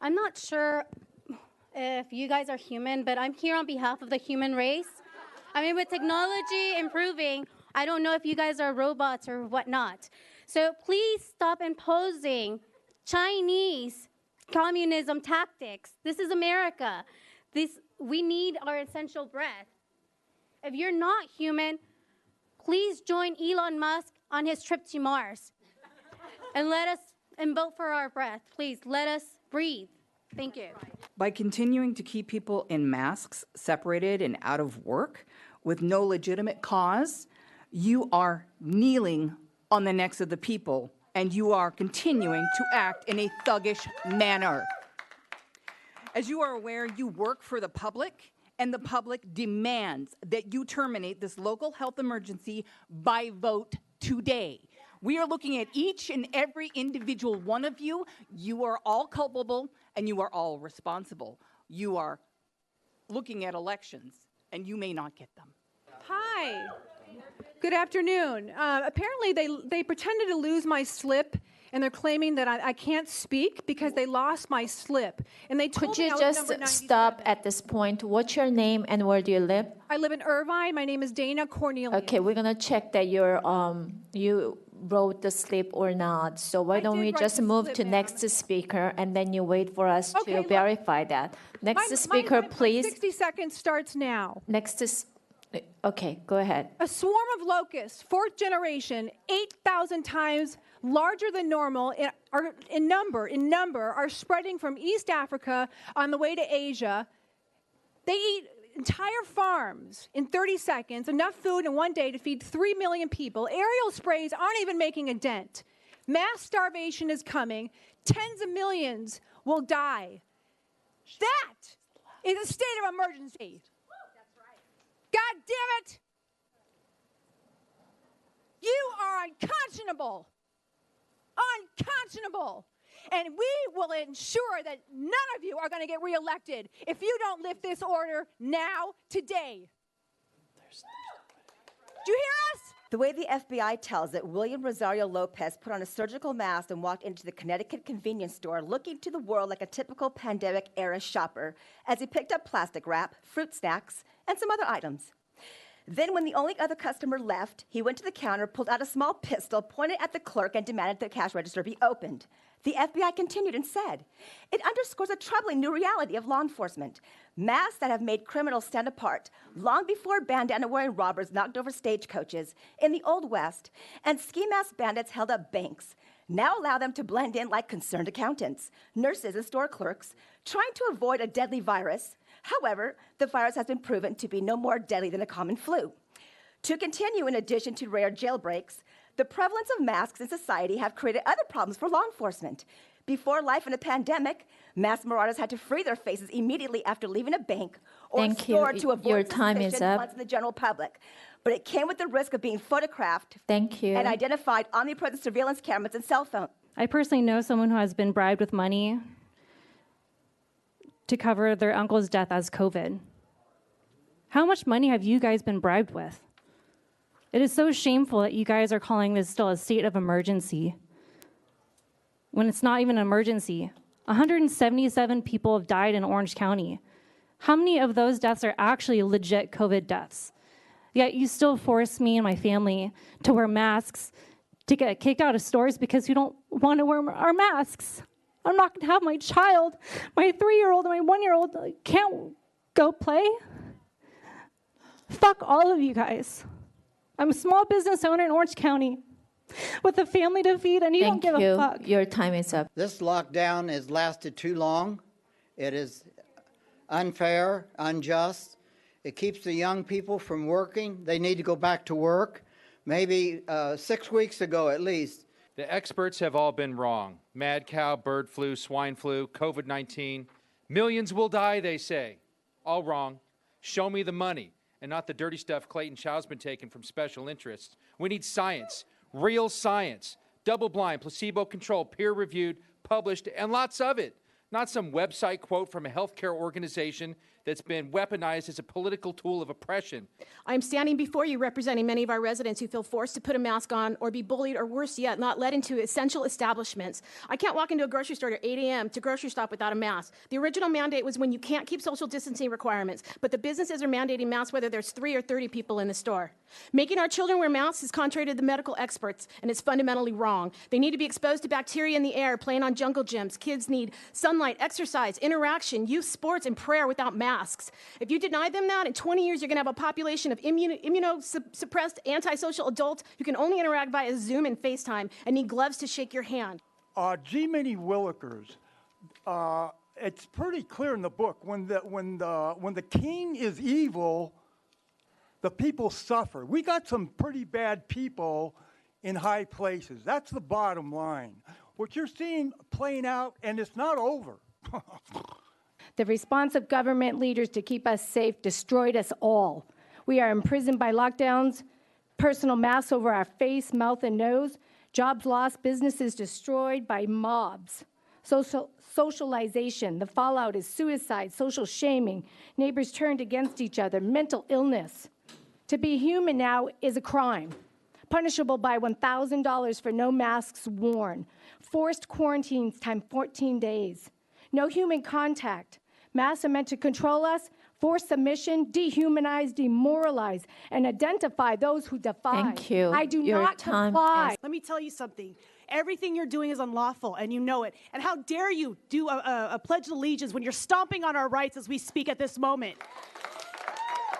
I'm not sure if you guys are human, but I'm here on behalf of the human race. I mean, with technology improving, I don't know if you guys are robots or whatnot. So please stop imposing Chinese communism tactics. This is America. We need our essential breath. If you're not human, please join Elon Musk on his trip to Mars and vote for our breath. Please let us breathe. Thank you. By continuing to keep people in masks, separated and out of work with no legitimate cause, you are kneeling on the necks of the people, and you are continuing to act in a thuggish manner. As you are aware, you work for the public, and the public demands that you terminate this local health emergency by vote today. We are looking at each and every individual one of you. You are all culpable, and you are all responsible. You are looking at elections, and you may not get them. Hi. Good afternoon. Apparently, they pretended to lose my slip, and they're claiming that I can't speak because they lost my slip. And they told Could me you I was just number 97. stop at this point? What's your name and where do you live? I live in Irvine. My name is Dana Cornelius. Okay, we're gonna check that you wrote the slip or not. So why I don't did we write just the move slip, to ma'am. next speaker and then you wait for us Okay, to look. verify that. Next speaker, My please. 60 seconds starts now. Okay, go ahead. A swarm of locusts, fourth generation, 8,000 times larger than normal in number, are spreading from East Africa on the way to Asia. They eat entire farms in 30 seconds, enough food in one day to feed 3 million people. Aerial sprays aren't even making a dent. Mass starvation is coming. Tens of millions will die. That is a state of emergency. God damn it! You are unconscionable. Unconscionable. And we will ensure that none of you are going to get reelected if you don't lift this order now, today. Do you hear us? The way the FBI tells it, William Rosario Lopez put on a surgical mask and walked into the Connecticut convenience store looking to the world like a typical pandemic-era shopper as he picked up plastic wrap, fruit snacks, and some other items. Then when the only other customer left, he went to the counter, pulled out a small pistol, pointed at the clerk, and demanded the cash register be opened. The FBI continued and said, "It underscores a troubling new reality of law enforcement. Masks that have made criminals stand apart long before bandana-wearing robbers knocked over stagecoaches in the Old West and ski mask bandits held up banks now allow them to blend in like concerned accountants, nurses, and store clerks, trying to avoid a deadly virus. However, the virus has been proven to be no more deadly than a common flu. To continue, in addition to rare jailbreaks, the prevalence of masks in society have created other problems for law enforcement. Before life in a pandemic, masked marauders had to free their faces immediately after leaving a bank or a store to avoid Your time is suspicion up. once in the general public. But it came with the risk of being photographed Thank you. and identified omnipresent surveillance cameras and cell phones. I personally know someone who has been bribed with money to cover their uncle's death as COVID. How much money have you guys been bribed with? It is so shameful that you guys are calling this still a state of emergency when it's not even an emergency. 177 people have died in Orange County. How many of those deaths are actually legit COVID deaths? Yet you still force me and my family to wear masks, to get kicked out of stores because we don't want to wear our masks. I'm not going to have my child, my 3-year-old and my 1-year-old can't go play. Fuck all of you guys. I'm a small business owner in Orange County with a family to feed, and you don't give a fuck. Your time is up. This lockdown has lasted too long. It is unfair, unjust. It keeps the young people from working. They need to go back to work. Maybe 6 weeks ago at least. The experts have all been wrong. Mad cow, bird flu, swine flu, COVID-19. Millions will die, they say. All wrong. Show me the money and not the dirty stuff Clayton Chow's been taking from special interests. We need science, real science, double-blind, placebo-controlled, peer-reviewed, published, and lots of it. Not some website quote from a healthcare organization that's been weaponized as a political tool of oppression. I'm standing before you representing many of our residents who feel forced to put a mask on or be bullied or worse yet, not let into essential establishments. I can't walk into a grocery store at 8 a.m. to grocery shop without a mask. The original mandate was when you can't keep social distancing requirements, but the businesses are mandating masks whether there's 3 or 30 people in the store. Making our children wear masks is contrary to the medical experts, and it's fundamentally wrong. They need to be exposed to bacteria in the air, playing on jungle gyms. Kids need sunlight, exercise, interaction, youth sports, and prayer without masks. If you deny them that, in 20 years, you're going to have a population of immunosuppressed, antisocial adults who can only interact via Zoom and FaceTime and need gloves to shake your hand. G. Minnie Willikers, it's pretty clear in the book, when the king is evil, the people suffer. We got some pretty bad people in high places. That's the bottom line. What you're seeing playing out, and it's not over. The response of government leaders to keep us safe destroyed us all. We are imprisoned by lockdowns, personal masks over our face, mouth, and nose, jobs lost, businesses destroyed by mobs. Socialization, the fallout is suicide, social shaming, neighbors turned against each other, mental illness. To be human now is a crime, punishable by $1,000 for no masks worn, forced quarantines times 14 days, no human contact. Masks are meant to control us, force submission, dehumanize, demoralize, and identify those who defy. Thank you. I do Your not time comply. is- Let me tell you something. Everything you're doing is unlawful, and you know it. And how dare you do a pledge of allegiance when you're stomping on our rights as we speak at this moment?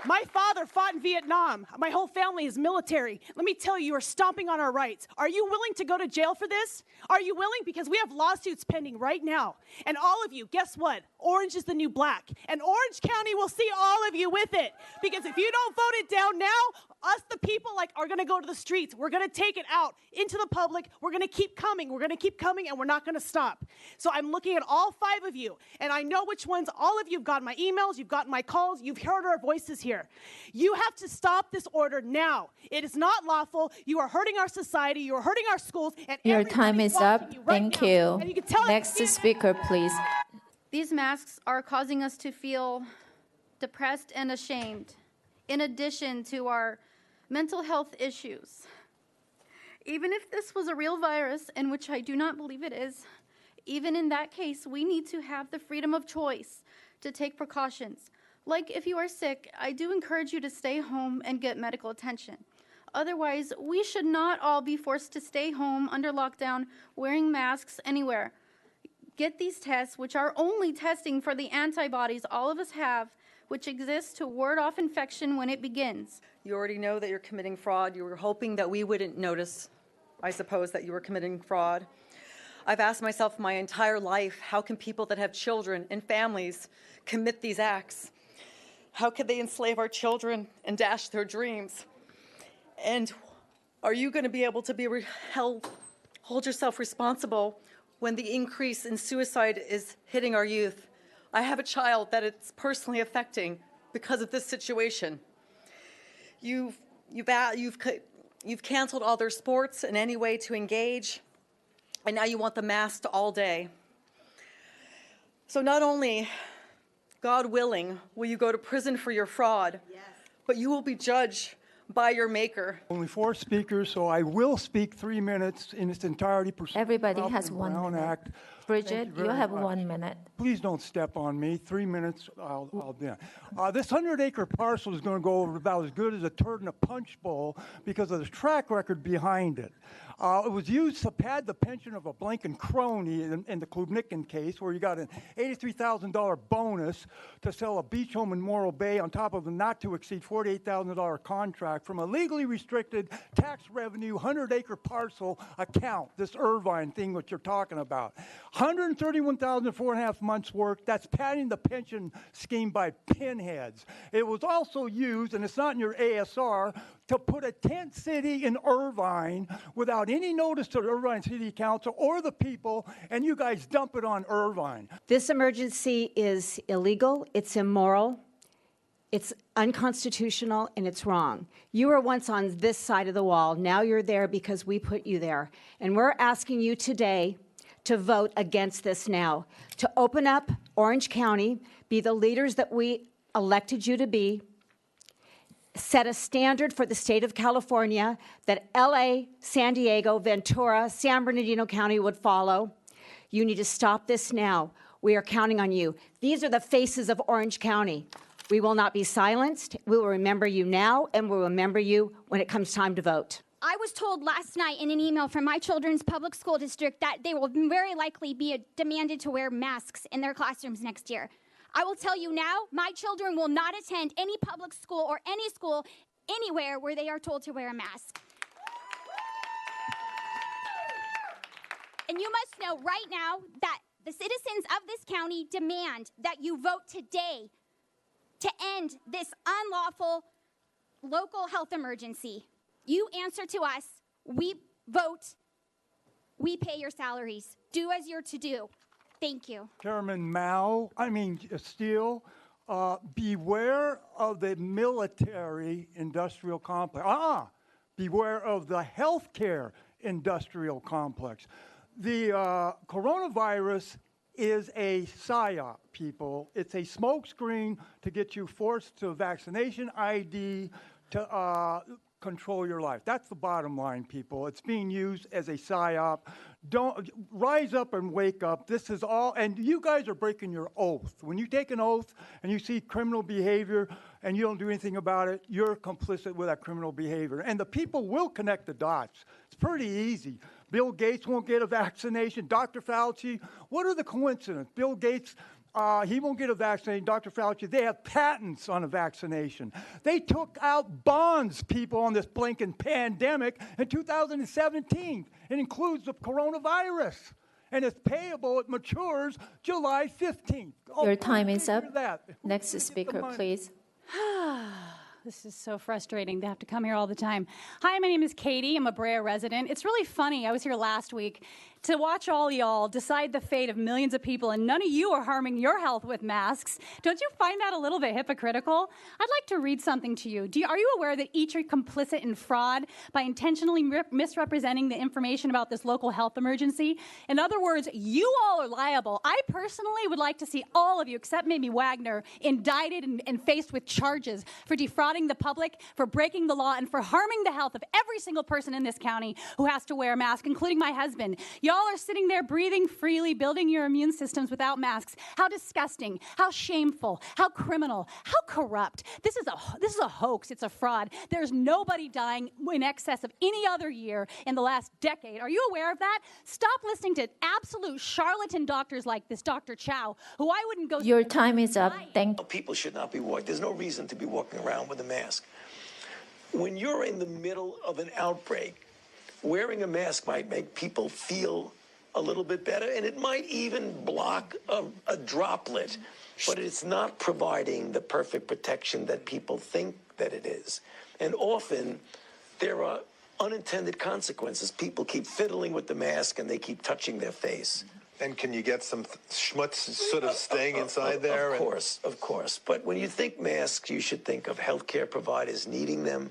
My father fought in Vietnam. My whole family is military. Let me tell you, you are stomping on our rights. Are you willing to go to jail for this? Are you willing? Because we have lawsuits pending right now. And all of you, guess what? Orange is the new black. And Orange County will see all of you with it. Because if you don't vote it down now, us, the people, are going to go to the streets. We're going to take it out into the public. We're going to keep coming. We're going to keep coming, and we're not going to stop. So I'm looking at all 5 of you, and I know which ones. All of you have gotten my emails. You've gotten my calls. You've heard our voices here. You have to stop this order now. It is not lawful. You are hurting our society. You are hurting our schools. And Your time is up. Thank you. And you can tell Next speaker, please. These masks are causing us to feel depressed and ashamed, in addition to our mental health issues. Even if this was a real virus, in which I do not believe it is, even in that case, we need to have the freedom of choice to take precautions. Like if you are sick, I do encourage you to stay home and get medical attention. Otherwise, we should not all be forced to stay home under lockdown, wearing masks anywhere. Get these tests, which are only testing for the antibodies all of us have, which exists to ward off infection when it begins. You already know that you're committing fraud. You were hoping that we wouldn't notice, I suppose, that you were committing fraud. I've asked myself my entire life, how can people that have children and families commit these acts? How could they enslave our children and dash their dreams? And are you going to be able to be hold yourself responsible when the increase in suicide is hitting our youth? I have a child that it's personally affecting because of this situation. You've canceled all their sports in any way to engage, and now you want them masked all day. So not only, God willing, will you go to prison for your fraud, but you will be judged by your maker. Only 4 speakers, so I will speak 3 minutes in its entirety. Everybody Ralph has and 1 Brown minute. Act. Bridget, you very have much. 1 minute. Please don't step on me. 3 minutes, I'll be on. This 100-acre parcel is going to go over about as good as a turd in a punch bowl because of the track record behind it. It was used to pad the pension of a Blinken crony in the Klubnikin case, where you got an $83,000 bonus to sell a beach home in Morro Bay on top of a not-to-exceed $48,000 contract from a legally restricted tax revenue 100-acre parcel account, this Irvine thing that you're talking about. 131,000 4.5 months' work, that's padding the pension scheme by pinheads. It was also used, and it's not in your ASR, to put a tent city in Irvine without any notice to the Irvine City Council or the people, and you guys dump it on Irvine. This emergency is illegal, it's immoral, it's unconstitutional, and it's wrong. You were once on this side of the wall. Now you're there because we put you there. And we're asking you today to vote against this now, to open up Orange County, be the leaders that we elected you to be, set a standard for the state of California that LA, San Diego, Ventura, San Bernardino County would follow. You need to stop this now. We are counting on you. These are the faces of Orange County. We will not be silenced. We will remember you now, and we'll remember you when it comes time to vote. I was told last night in an email from my children's public school district that they will very likely be demanded to wear masks in their classrooms next year. I will tell you now, my children will not attend any public school or any school anywhere where they are told to wear a mask. And you must know right now that the citizens of this county demand that you vote today to end this unlawful local health emergency. You answer to us, we vote, we pay your salaries. Do as you're to do. Thank you. Chairman Steele, beware of the military industrial complex. Beware of the healthcare industrial complex. The coronavirus is a PSYOP, people. It's a smokescreen to get you forced to vaccination ID to control your life. That's the bottom line, people. It's being used as a PSYOP. Don't rise up and wake up. This is all, and you guys are breaking your oath. When you take an oath and you see criminal behavior and you don't do anything about it, you're complicit with that criminal behavior. And the people will connect the dots. It's pretty easy. Bill Gates won't get a vaccination. Dr. Fauci, what are the coincidences? Bill Gates, he won't get a vaccination. Dr. Fauci, they have patents on a vaccination. They took out bonds, people, on this blinking pandemic in 2017. It includes the coronavirus. And it's payable, it matures July 15th. Your time is up. That. Next speaker, please. This is so frustrating to have to come here all the time. Hi, my name is Katie. I'm a Brea resident. It's really funny. I was here last week to watch all y'all decide the fate of millions of people, and none of you are harming your health with masks. Don't you find that a little bit hypocritical? I'd like to read something to you. Are you aware that each are complicit in fraud by intentionally misrepresenting the information about this local health emergency? In other words, you all are liable. I personally would like to see all of you, except maybe Wagner, indicted and faced with charges for defrauding the public, for breaking the law, and for harming the health of every single person in this county who has to wear a mask, including my husband. Y'all are sitting there breathing freely, building your immune systems without masks. How disgusting, how shameful, how criminal, how corrupt. This is a hoax, it's a fraud. There's nobody dying in excess of any other year in the last decade. Are you aware of that? Stop listening to absolute charlatan doctors like this Dr. Chow, who I wouldn't go... Your time is up. Thank you. People should not be walking. There's no reason to be walking around with a mask. When you're in the middle of an outbreak, wearing a mask might make people feel a little bit better, and it might even block a droplet, but it's not providing the perfect protection that people think that it is. And often, there are unintended consequences. People keep fiddling with the mask, and they keep touching their face. And can you get some schmutz sort of staying inside there? Of course. But when you think masks, you should think of healthcare providers needing them.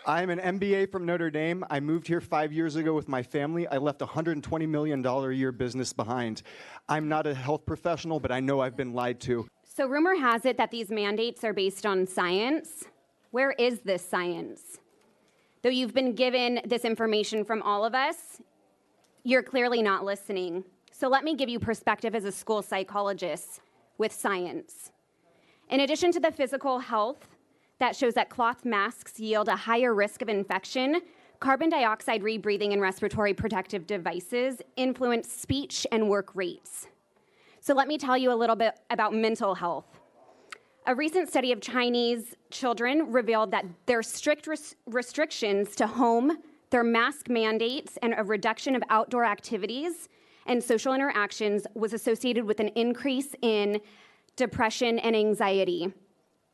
I'm an MBA from Notre Dame. I moved here 5 years ago with my family. I left a $120 million a year business behind. I'm not a health professional, but I know I've been lied to. So rumor has it that these mandates are based on science. Where is this science? Though you've been given this information from all of us, you're clearly not listening. So let me give you perspective as a school psychologist with science. In addition to the physical health that shows that cloth masks yield a higher risk of infection, carbon dioxide rebreathing and respiratory protective devices influence speech and work rates. So let me tell you a little bit about mental health. A recent study of Chinese children revealed that their strict restrictions to home, their mask mandates, and a reduction of outdoor activities and social interactions was associated with an increase in depression and anxiety.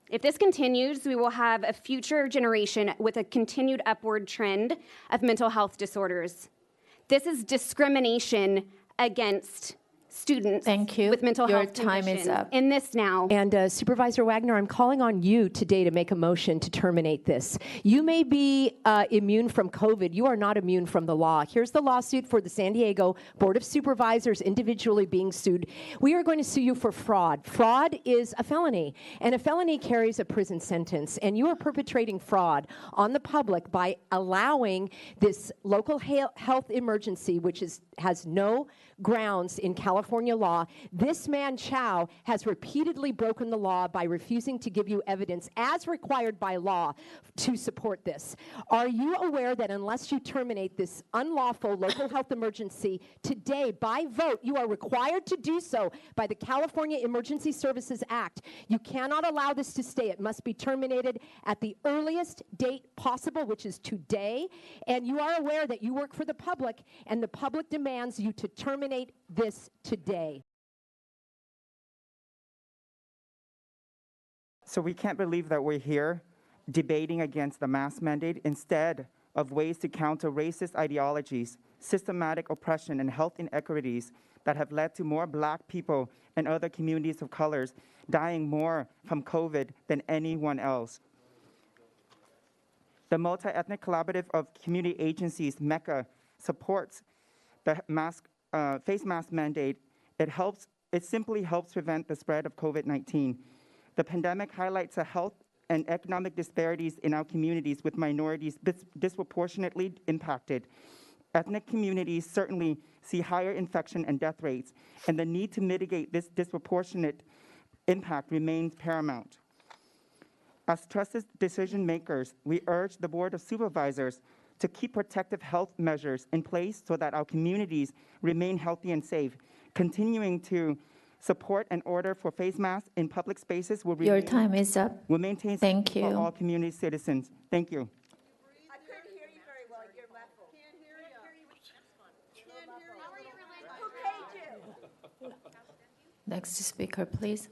If this continues, we will have a future generation with a continued upward trend of mental health disorders. This is discrimination against students Thank you. with mental Your health time is conditions up. in this now. And Supervisor Wagner, I'm calling on you today to make a motion to terminate this. You may be immune from COVID. You are not immune from the law. Here's the lawsuit for the San Diego Board of Supervisors individually being sued. We are going to sue you for fraud. Fraud is a felony, and a felony carries a prison sentence. And you are perpetrating fraud on the public by allowing this local health emergency, which has no grounds in California law. This man, Chow, has repeatedly broken the law by refusing to give you evidence as required by law to support this. Are you aware that unless you terminate this unlawful local health emergency today by vote, you are required to do so by the California Emergency Services Act? You cannot allow this to stay. It must be terminated at the earliest date possible, which is today. And you are aware that you work for the public, and the public demands you to terminate this today. So we can't believe that we're here debating against the mask mandate instead of ways to counter racist ideologies, systematic oppression, and health inequities that have led to more Black people and other communities of colors dying more from COVID than anyone else. The Multi-Ethnic Collaborative of Community Agencies, MECA, supports the face mask mandate. It simply helps prevent the spread of COVID-19. The pandemic highlights the health and economic disparities in our communities, with minorities disproportionately impacted. Ethnic communities certainly see higher infection and death rates, and the need to mitigate this disproportionate impact remains paramount. As trusted decision makers, we urge the Board of Supervisors to keep protective health measures in place so that our communities remain healthy and safe. Continuing to support an order for face masks in public spaces will Your time is up. will maintain Thank safety for you. all community citizens. Thank you. I couldn't hear you very well. You're muffled. Can't hear you. Who paid you? Next speaker, please.